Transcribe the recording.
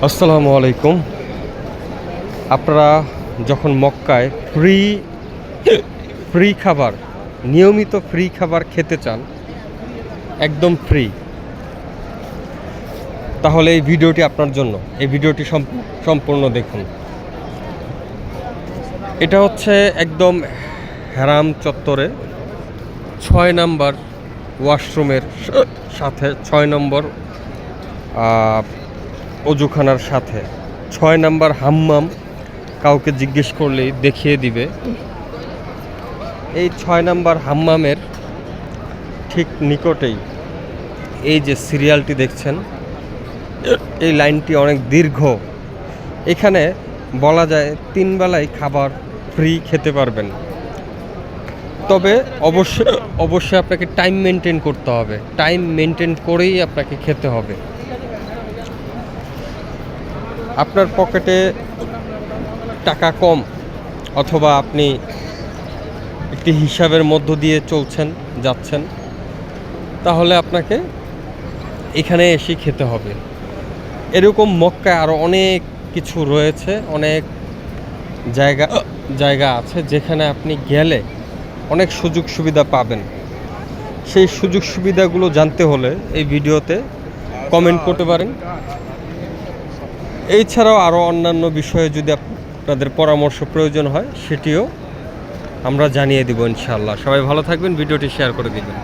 আসসালামু আলাইকুম। আপনারা যখন মক্কায় ফ্রি খাবার, নিয়মিত ফ্রি খাবার খেতে চান, একদম ফ্রি, তাহলে এই ভিডিওটি আপনার জন্য। এই ভিডিওটি সম্পূর্ণ দেখুন। এটা হচ্ছে একদম হেরাম চত্বরে 6 নাম্বার ওয়াশরুমের সাথে, 6 নম্বর অজুখানার সাথে 6 নাম্বার হাম্মাম। কাউকে জিজ্ঞেস করলেই দেখিয়ে দিবে। এই 6 নাম্বার হাম্মামের ঠিক নিকটেই এই যে সিরিয়ালটি দেখছেন, এই লাইনটি অনেক দীর্ঘ। এখানে বলা যায় 3 বেলায় খাবার ফ্রি খেতে পারবেন। তবে অবশ্যই আপনাকে টাইম মেনটেন করতে হবে। টাইম মেনটেন করেই আপনাকে খেতে হবে। আপনার পকেটে টাকা কম, অথবা আপনি একটি হিসাবের মধ্য দিয়ে যাচ্ছেন, তাহলে আপনাকে এখানে এসে খেতে হবে। এরকম মক্কায় আরও অনেক কিছু রয়েছে, অনেক জায়গা আছে যেখানে আপনি গেলে অনেক সুযোগ সুবিধা পাবেন। সেই সুযোগ সুবিধাগুলো জানতে হলে এই ভিডিওতে কমেন্ট করতে পারেন। এছাড়াও আরও অন্যান্য বিষয়ে যদি আপনাদের পরামর্শ প্রয়োজন হয়, সেটিও আমরা জানিয়ে দেব ইনশাআল্লাহ। সবাই ভালো থাকবেন, ভিডিওটি শেয়ার করে দিবেন।